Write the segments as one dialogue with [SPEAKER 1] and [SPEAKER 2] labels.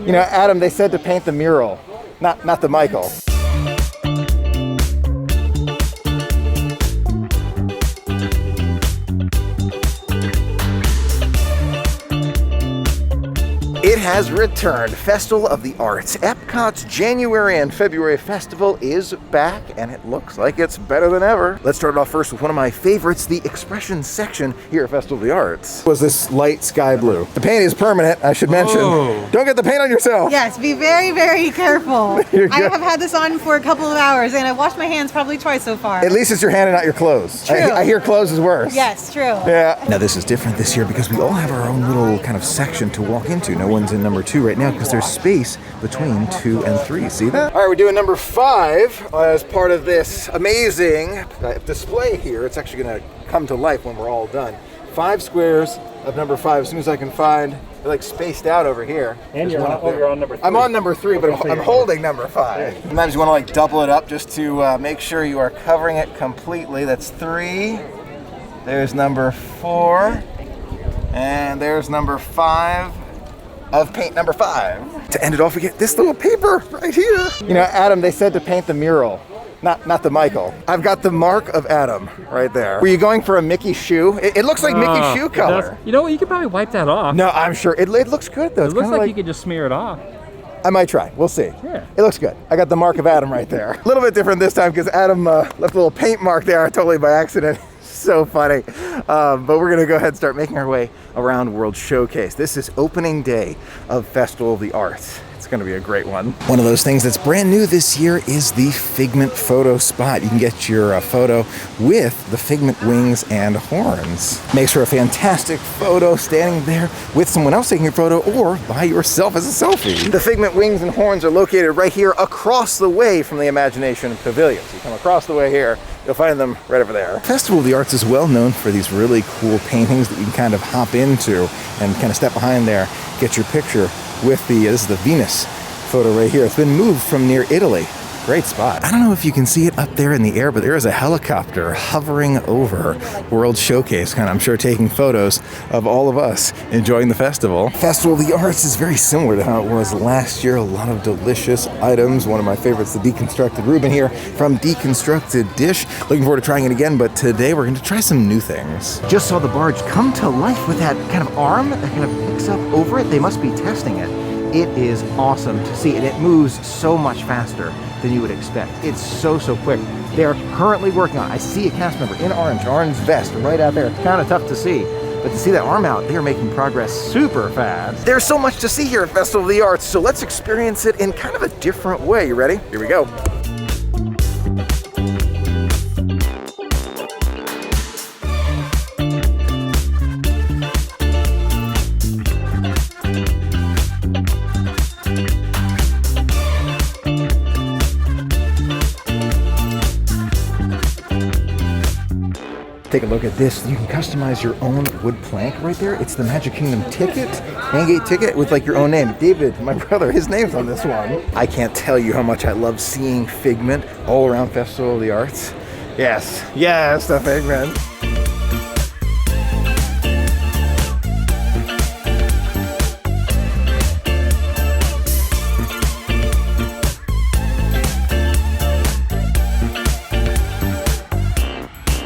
[SPEAKER 1] You know, Adam, they said to paint the mural, not the Micheal. It has returned. Festival of the Arts. Epcot's January and February festival is back, and it looks like it's better than ever. Let's start it off first with one of my favorites, the expression section here at Festival of the Arts. Was this light sky blue? The paint is permanent, I should mention.
[SPEAKER 2] Oh.
[SPEAKER 1] Don't get the paint on yourself.
[SPEAKER 3] Yes, be very, very careful. I have had this on for a couple of hours, and I've washed my hands probably twice so far.
[SPEAKER 1] At least it's your hand and not your clothes.
[SPEAKER 3] True.
[SPEAKER 1] I hear clothes is worse.
[SPEAKER 3] Yes, true.
[SPEAKER 1] Yeah. Now this is different this year because we all have our own little kind of section to walk into. No one's in number 2 right now because there's space between 2 and 3. See that? All right, we're doing number 5 as part of this amazing display here. It's actually going to come to life when we're all done. 5 squares of number 5. As soon as I can find, they're like spaced out over here.
[SPEAKER 2] And you're on number 3.
[SPEAKER 1] I'm on number 3, but I'm holding number 5. Sometimes you want to like double it up just to make sure you are covering it completely. That's 3. There's number 4. And there's number 5 of paint number 5. To end it off, we get this little paper right here. You know, Adam, they said to paint the mural, not the Micheal. I've got the mark of Adam right there. Were you going for a Mickey shoe? It looks like Mickey shoe color.
[SPEAKER 2] You know what? You could probably wipe that off.
[SPEAKER 1] No, I'm sure. It looks good though.
[SPEAKER 2] It looks like you could just smear it off.
[SPEAKER 1] I might try. We'll see.
[SPEAKER 2] Yeah.
[SPEAKER 1] It looks good. I got the mark of Adam right there. A little bit different this time because Adam left a little paint mark there totally by accident. So funny. But we're going to go ahead and start making our way around World Showcase. This is opening day of Festival of the Arts. It's going to be a great one. One of those things that's brand new this year is the Figment photo spot. You can get your photo with the Figment wings and horns. Makes for a fantastic photo standing there with someone else taking your photo or by yourself as a selfie. The Figment wings and horns are located right here across the way from the Imagination Pavilion. So you come across the way here, you'll find them right over there. Festival of the Arts is well known for these really cool paintings that you can kind of hop into and kind of step behind there, get your picture with this is the Venus photo right here. It's been moved from near Italy. Great spot. I don't know if you can see it up there in the air, but there is a helicopter hovering over World Showcase, kind of, I'm sure, taking photos of all of us enjoying the festival. Festival of the Arts is very similar to how it was last year. A lot of delicious items. One of my favorites, the deconstructed Reuben here from Deconstructed Dish. Looking forward to trying it again, but today we're going to try some new things. Just saw the barge come to life with that kind of arm that kind of picks up over it. They must be testing it. It is awesome to see, and it moves so much faster than you would expect. It's so quick. They are currently working on it. I see a cast member in orange vest right out there. It's kind of tough to see, but to see that arm out, they are making progress super fast. There's so much to see here at Festival of the Arts, so let's experience it in kind of a different way. You ready? Here we go. Take a look at this. You can customize your own wood plank right there. It's the Magic Kingdom ticket, handgate ticket with like your own name. David, my brother, his name's on this one. I can't tell you how much I love seeing Figment all around Festival of the Arts. Yes, the Figment.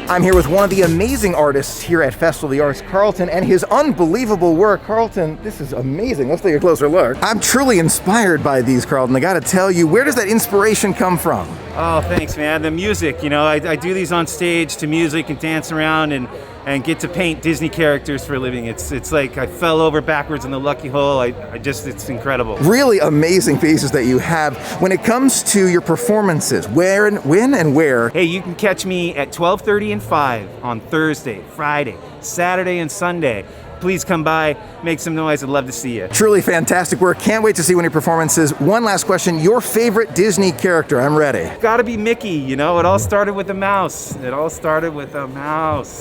[SPEAKER 1] I'm here with one of the amazing artists here at Festival of the Arts, Carlton, and his unbelievable work. Carlton, this is amazing. Let's take a closer look. I'm truly inspired by these, Carlton. I gotta tell you, where does that inspiration come from?
[SPEAKER 4] Oh, thanks, man. The music, you know, I do these on stage to music and dance around and get to paint Disney characters for a living. It's like I fell over backwards in the lucky hole. It's incredible.
[SPEAKER 1] Really amazing pieces that you have. When it comes to your performances, where and when and where?
[SPEAKER 4] Hey, you can catch me at 12:30 and 5 on Thursday, Friday, Saturday, and Sunday. Please come by, make some noise. I'd love to see you.
[SPEAKER 1] Truly fantastic work. Can't wait to see one of your performances. One last question. Your favorite Disney character? I'm ready.
[SPEAKER 4] Gotta be Mickey, you know? It all started with a mouse.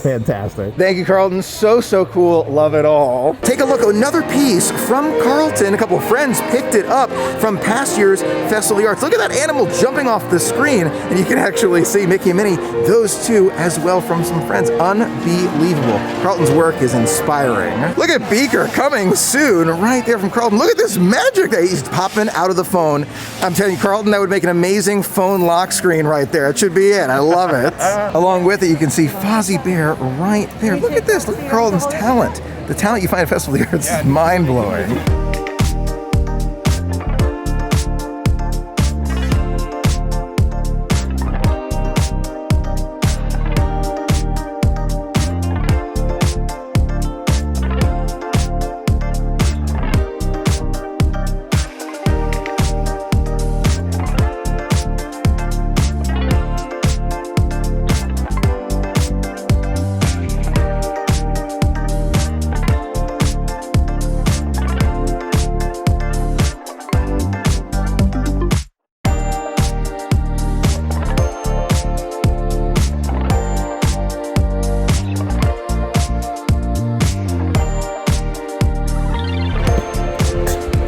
[SPEAKER 1] Fantastic. Thank you, Carlton. So cool. Love it all. Take a look at another piece from Carlton. A couple of friends picked it up from past year's Festival of the Arts. Look at that animal jumping off the screen, and you can actually see Mickey and Minnie. Those two as well from some friends. Unbelievable. Carlton's work is inspiring. Look at Beaker coming soon right there from Carlton. Look at this magic that he's popping out of the phone. I'm telling you, Carlton, that would make an amazing phone lock screen right there. It should be it. I love it. Along with it, you can see Fozzie Bear right there. Look at this. Look at Carlton's talent. The talent you find at Festival of the Arts is mind-blowing.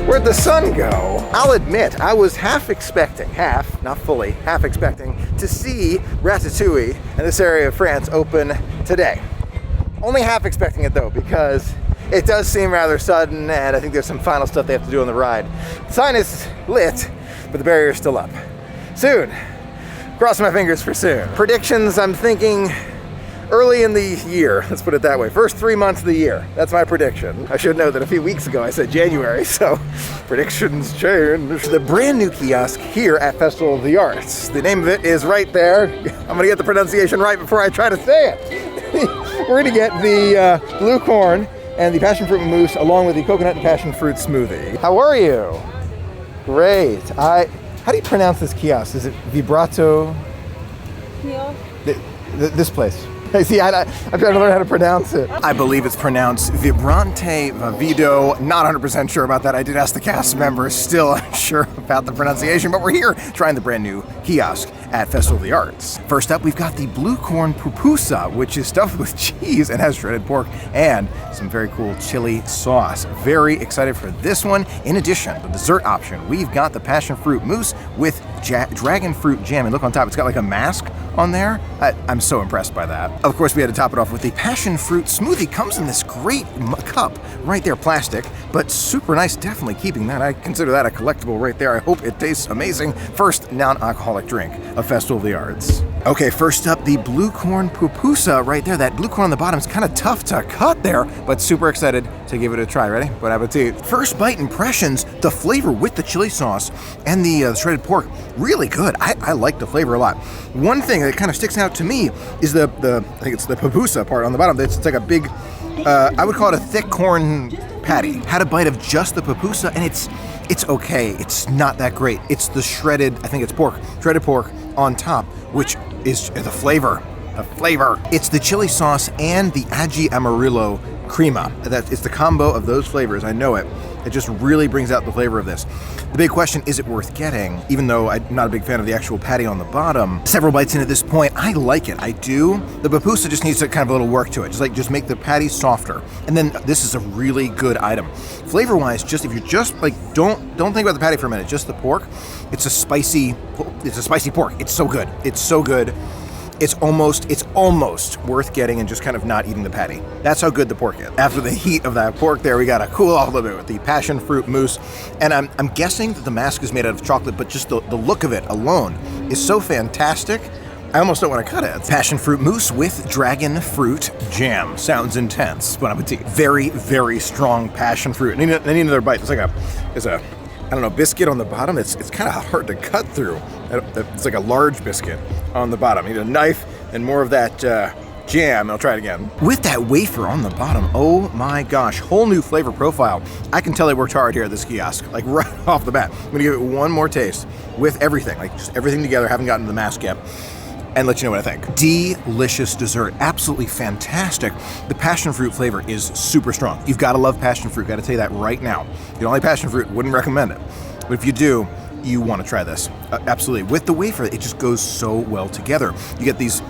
[SPEAKER 1] Where'd the sun go? I'll admit, I was half expecting, not fully, half expecting to see Ratatouille in this area of France open today. Only half expecting it though, because it does seem rather sudden, and I think there's some final stuff they have to do on the ride. The sign is lit, but the barrier is still up. Soon. Cross my fingers for soon. Predictions, I'm thinking early in the year, let's put it that way. First 3 months of the year. That's my prediction. I should know that a few weeks ago I said January, so predictions change. The brand new kiosk here at Festival of the Arts. The name of it is right there. I'm gonna get the pronunciation right before I try to say it. We're gonna get the blue corn and the passion fruit mousse along with the coconut and passion fruit smoothie. How are you? Great. How do you pronounce this kiosk? Is it Vibrato?
[SPEAKER 3] Kiosk?
[SPEAKER 1] This place. See, I'm trying to learn how to pronounce it. I believe it's pronounced Vibrante and Vívido. Not 100% sure about that. I did ask the cast members, still unsure about the pronunciation, but we're here trying the brand new kiosk at Festival of the Arts. First up, we've got the blue corn pupusa, which is stuffed with cheese and has shredded pork and some very cool chili sauce. Very excited for this one. In addition, the dessert option, we've got the passion fruit mousse with dragon fruit jam. And look on top, it's got like a mask on there. I'm so impressed by that. Of course, we had to top it off with the passion fruit smoothie. Comes in this great cup right there, plastic, but super nice. Definitely keeping that. I consider that a collectible right there. I hope it tastes amazing. First non-alcoholic drink of Festival of the Arts. Okay, first up, the blue corn pupusa right there. That blue corn on the bottom is kind of tough to cut there, but super excited to give it a try. Ready? Bon appetit. First bite impressions, the flavor with the chili sauce and the shredded pork, really good. I like the flavor a lot. One thing that kind of sticks out to me is I think it's the pupusa part on the bottom. It's like a big, I would call it a thick corn patty. Had a bite of just the pupusa, and it's okay. It's not that great. It's the shredded, I think it's pork, shredded pork on top, which is the flavor. The flavor. It's the chili sauce and the aji amarillo crema. It's the combo of those flavors. I know it. It just really brings out the flavor of this. The big question, is it worth getting? Even though I'm not a big fan of the actual patty on the bottom. Several bites in at this point, I like it. I do. The pupusa just needs kind of a little work to it. Just make the patty softer. And then this is a really good item. Flavor-wise, just if you just don't think about the patty for a minute, just the pork. It's a spicy pork. It's so good. It's so good. It's almost worth getting and just kind of not eating the patty. That's how good the pork is. After the heat of that pork there, we gotta cool off a little bit with the passion fruit mousse. And I'm guessing that the mask is made out of chocolate, but just the look of it alone is so fantastic. I almost don't want to cut it. Passion fruit mousse with dragon fruit jam. Sounds intense. Bon appetit. Very, very strong passion fruit. I need another bite. There's a I don't know, biscuit on the bottom. It's kind of hard to cut through. It's like a large biscuit on the bottom. I need a knife and more of that jam. I'll try it again. With that wafer on the bottom, oh my gosh, whole new flavor profile. I can tell they worked hard here at this kiosk, like right off the bat. I'm gonna give it one more taste with everything, like just everything together. Haven't gotten to the mask yet. And let you know what I think. Delicious dessert, absolutely fantastic. The passion fruit flavor is super strong. You've got to love passion fruit, got to tell you that right now. If you don't like passion fruit, wouldn't recommend it. But if you do, you want to try this. Absolutely. With the wafer, it just goes so well together. You get these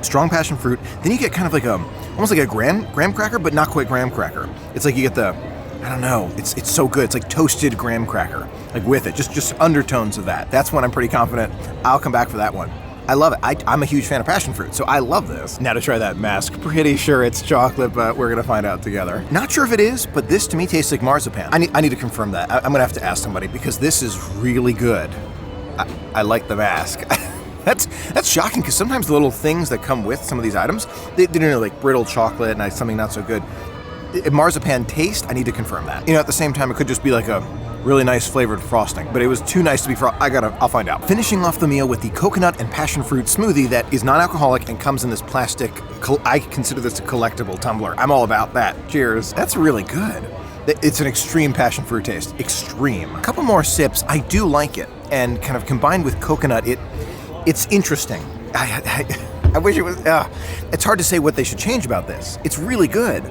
[SPEAKER 1] strong passion fruit, then you get kind of like almost like a graham cracker, but not quite graham cracker. It's like you get I don't know, it's so good. It's like toasted graham cracker, like with it, just undertones of that. That's when I'm pretty confident I'll come back for that one. I love it. I'm a huge fan of passion fruit, so I love this. Now to try that mask. Pretty sure it's chocolate, but we're gonna find out together. Not sure if it is, but this to me tastes like marzipan. I need to confirm that. I'm gonna have to ask somebody because this is really good. I like the mask. That's shocking because sometimes the little things that come with some of these items, they like brittle chocolate and something not so good. Marzipan taste, I need to confirm that. At the same time, it could just be like a really nice flavored frosting, but it was too nice to be I'll find out. Finishing off the meal with the coconut and passion fruit smoothie that is non-alcoholic and comes in this plastic, I consider this a collectible tumbler. I'm all about that. Cheers. That's really good. It's an extreme passion fruit taste. Extreme. A couple more sips, I do like it. And kind of combined with coconut, it's interesting. I wish it was, it's hard to say what they should change about this. It's really good.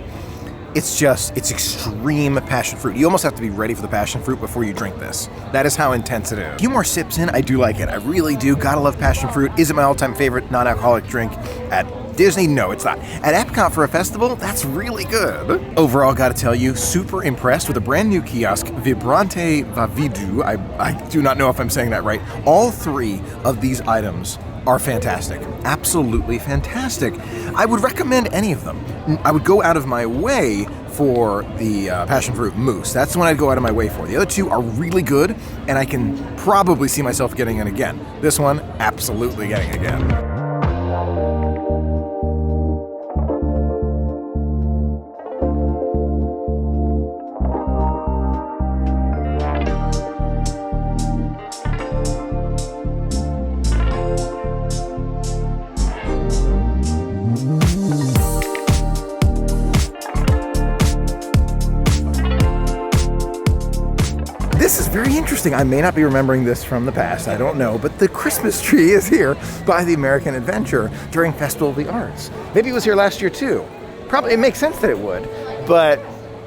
[SPEAKER 1] It's extreme passion fruit. You almost have to be ready for the passion fruit before you drink this. That is how intense it is. A few more sips in, I do like it. I really do. Gotta love passion fruit. Is it my all-time favorite non-alcoholic drink at Disney? No, it's not. At Epcot for a festival, that's really good. Overall, gotta tell you, super impressed with a brand new kiosk, Vibrante and Vívido. I do not know if I'm saying that right. All three of these items are fantastic. Absolutely fantastic. I would recommend any of them. I would go out of my way for the passion fruit mousse. That's the one I'd go out of my way for. The other two are really good, and I can probably see myself getting it again. This one, absolutely getting it again. This is very interesting. I may not be remembering this from the past, I don't know, but the Christmas tree is here by the American Adventure during Festival of the Arts. Maybe it was here last year too. Probably, it makes sense that it would, but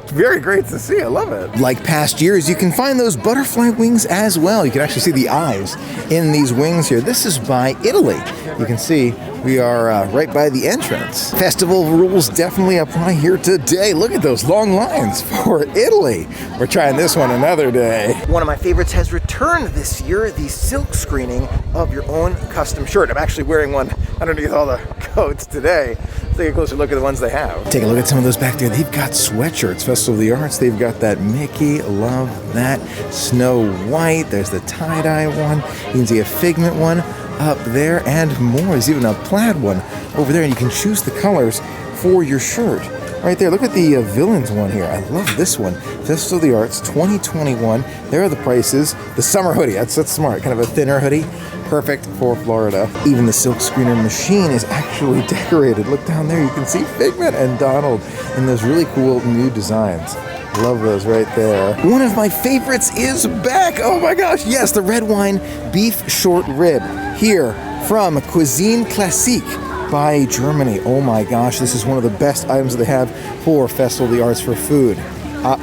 [SPEAKER 1] it's very great to see. I love it. Like past years, you can find those butterfly wings as well. You can actually see the eyes in these wings here. This is by Italy. You can see we are right by the entrance. Festival rules definitely apply here today. Look at those long lines for Italy. We're trying this one another day. One of my favorites has returned this year, the silk screening of your own custom shirt. I'm actually wearing one underneath all the coats today. Let's take a closer look at the ones they have. Take a look at some of those back there. They've got sweatshirts, Festival of the Arts. They've got that Mickey, love that. Snow White, there's the tie-dye one. You can see a Figment one up there and more. There's even a plaid one over there, and you can choose the colors for your shirt. Right there, look at the villains one here. I love this one. Festival of the Arts 2021. There are the prices. The summer hoodie, that's smart. Kind of a thinner hoodie. Perfect for Florida. Even the silk screener machine is actually decorated. Look down there, you can see Figment and Donald in those really cool new designs. Love those right there. One of my favorites is back. Oh my gosh, yes, the red wine beef short rib here from Cuisine Classique by Germany. Oh my gosh, this is one of the best items that they have for Festival of the Arts for food.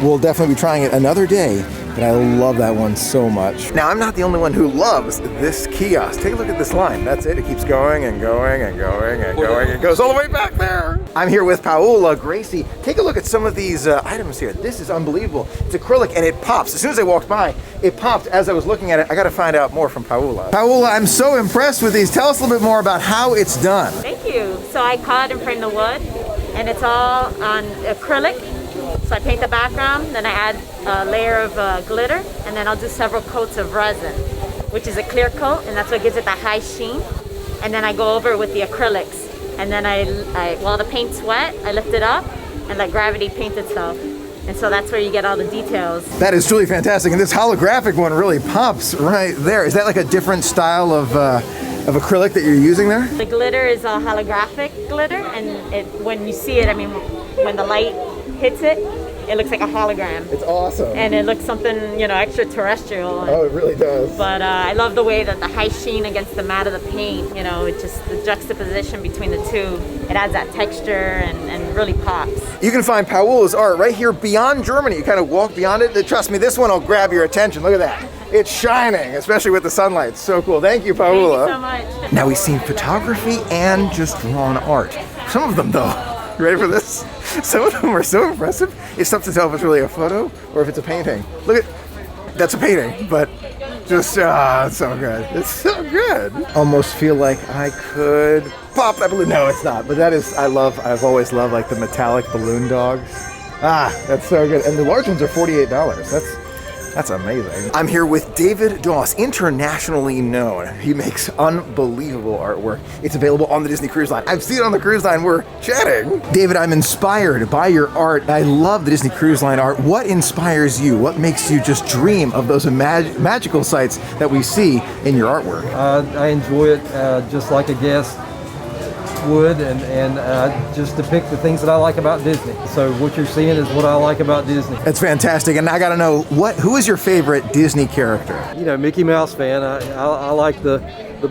[SPEAKER 1] We'll definitely be trying it another day, but I love that one so much. Now, I'm not the only one who loves this kiosk. Take a look at this line. That's it. It keeps going and going and going and going. It goes all the way back there. I'm here with Paola Gracie. Take a look at some of these items here. This is unbelievable. It's acrylic and it pops. As soon as I walked by, it popped as I was looking at it. I got to find out more from Paola. Paola, I'm so impressed with these. Tell us a little bit more about how it's done.
[SPEAKER 5] Thank you. So I cut and frame the wood, and it's all on acrylic. So I paint the background, then I add a layer of glitter, and then I'll do several coats of resin, which is a clear coat, and that's what gives it that high sheen. And then I go over with the acrylics, and then while the paint's wet, I lift it up and let gravity paint itself. And so that's where you get all the details. That is truly fantastic, and this holographic one really pops right there. Is that like a different style of acrylic that you're using there? The glitter is a holographic glitter, and when you see it, I mean, when the light hits it, it looks like a hologram. It's awesome. And it looks something, extraterrestrial. Oh, it really does. But I love the way that the high sheen against the matte of the paint, it just, the juxtaposition between the two, it adds that texture and really pops. You can find Paola's art right here beyond Germany. You kind of walk beyond it. Trust me, this one will grab your attention. Look at that. It's shining, especially with the sunlight. It's so cool. Thank you, Paola. Thank you so much. Now we've seen photography and just drawn art. Some of them, though, you ready for this? Some of them are so impressive. It's tough to tell if it's really a photo or if it's a painting. Look at, that's a painting, but
[SPEAKER 1] Just, it's so good. It's so good. Almost feel like I could pop that balloon. No, it's not. But that is, I've always loved like the metallic balloon dogs. That's so good. And the large ones are $48. That's amazing. I'm here with David Doss, internationally known. He makes unbelievable artwork. It's available on the Disney Cruise Line. I've seen it on the cruise line. We're chatting. David, I'm inspired by your art. I love the Disney Cruise Line art. What inspires you? What makes you just dream of those magical sights that we see in your artwork?
[SPEAKER 6] I enjoy it just like a guest would, and just depict the things that I like about Disney. So what you're seeing is what I like about Disney.
[SPEAKER 1] That's fantastic. And I got to know, who is your favorite Disney character?
[SPEAKER 6] You know, Mickey Mouse fan. I like the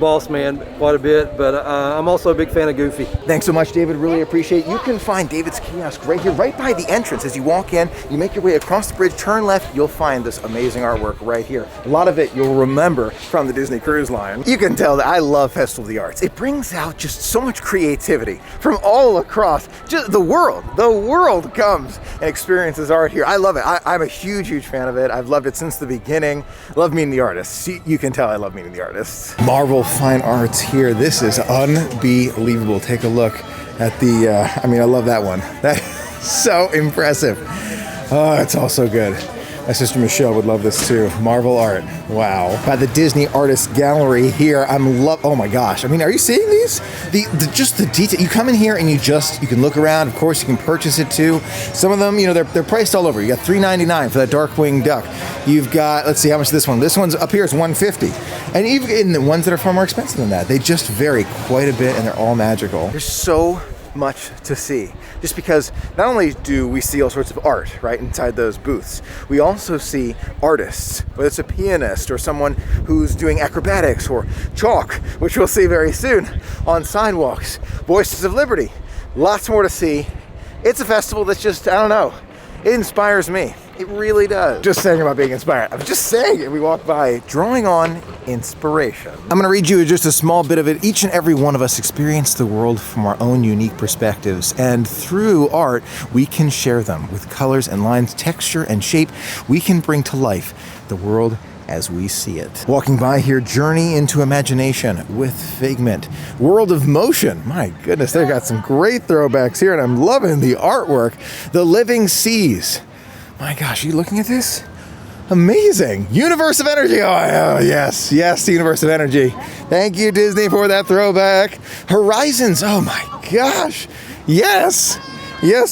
[SPEAKER 6] boss man quite a bit, but I'm also a big fan of Goofy.
[SPEAKER 1] Thanks so much, David. Really appreciate it. You can find David's kiosk right here, right by the entrance. As you walk in, you make your way across the bridge, turn left, you'll find this amazing artwork right here. A lot of it you'll remember from the Disney Cruise Line. You can tell that I love Festival of the Arts. It brings out just so much creativity from all across just the world. The world comes and experiences art here. I love it. I'm a huge, huge fan of it. I've loved it since the beginning. Love meeting the artists. You can tell I love meeting the artists. Marvel Fine Arts here. This is unbelievable. Take a look at the, I love that one. That's so impressive. Oh, it's all so good. My sister Micheal would love this too. Marvel art. Wow. By the Disney Artist Gallery here. Oh my gosh. Are you seeing these? Just the detail. You come in here and you can look around. Of course, you can purchase it too. Some of them, they're priced all over. You got $3.99 for that Darkwing Duck. You've got, let's see, how much is this one? This one's up here is $150. And even in the ones that are far more expensive than that, they just vary quite a bit and they're all magical. There's so much to see, just because not only do we see all sorts of art right inside those booths, we also see artists, whether it's a pianist or someone who's doing acrobatics or chalk, which we'll see very soon on sidewalks. Voices of Liberty, lots more to see. It's a festival that's just, I don't know, it inspires me. It really does. Just saying about being inspired. I'm just saying it. We walk by, drawing on inspiration. I'm going to read you just a small bit of it. Each and every one of us experience the world from our own unique perspectives, and through art, we can share them with colors and lines, texture and shape. We can bring to life the world as we see it. Walking by here, journey into imagination with Figment. World of Motion. My goodness, they've got some great throwbacks here, and I'm loving the artwork. The Living Seas. My gosh, are you looking at this? Amazing. Universe of Energy. Oh, yes, the Universe of Energy. Thank you, Disney, for that throwback. Horizons. Oh my gosh. Yes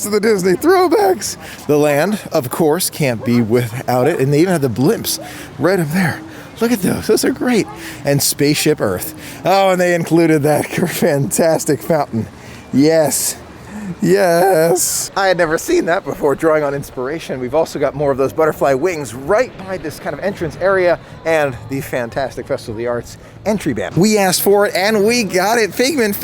[SPEAKER 1] to the Disney throwbacks. The Land, of course, can't be without it. And they even have the blimps right up there. Look at those. Those are great. And Spaceship Earth. Oh, and they included that fantastic fountain. Yes. I had never seen that before, drawing on inspiration. We've also got more of those butterfly wings right by this kind of entrance area and the fantastic Festival of the Arts entry band. We asked for it and we got it. Figment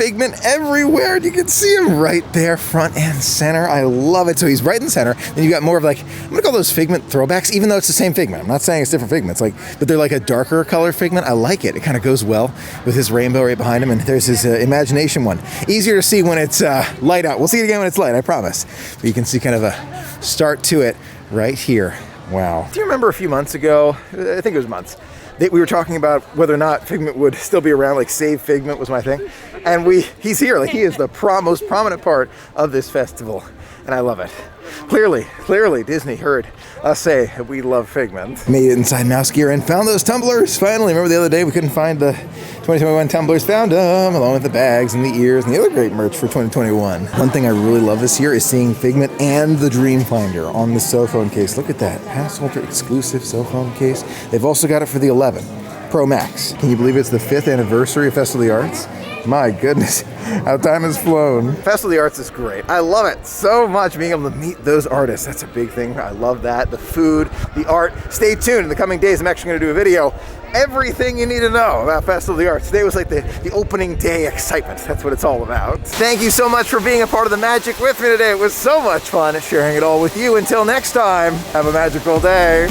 [SPEAKER 1] everywhere. You can see him right there, front and center. I love it. So he's right in the center. Then you got more of like, I'm gonna call those Figment throwbacks, even though it's the same Figment. I'm not saying it's different Figments, but they're like a darker color Figment. I like it. It kind of goes well with his rainbow right behind him. And there's his imagination one. Easier to see when it's light out. We'll see it again when it's light, I promise. But you can see kind of a start to it right here. Wow. Do you remember a few months ago, I think it was months, that we were talking about whether or not Figment would still be around, like Save Figment was my thing. And he's here, he is the most prominent part of this festival. And I love it. Clearly, Disney heard us say that we love Figment. Made it inside mouse gear and found those tumblers. Finally, remember the other day we couldn't find the 2021 tumblers? Found them, along with the bags and the ears and the other great merch for 2021. One thing I really love this year is seeing Figment and the Dreamfinder on the cell phone case. Look at that, pass holder exclusive cell phone case. They've also got it for the 11 Pro Max. Can you believe it's the 5th anniversary of Festival of the Arts? My goodness, how time has flown. Festival of the Arts is great. I love it so much, being able to meet those artists. That's a big thing. I love that. The food, the art. Stay tuned. In the coming days, I'm actually going to do a video. Everything you need to know about Festival of the Arts. Today was like the opening day excitement. That's what it's all about. Thank you so much for being a part of the magic with me today. It was so much fun sharing it all with you. Until next time, have a magical day.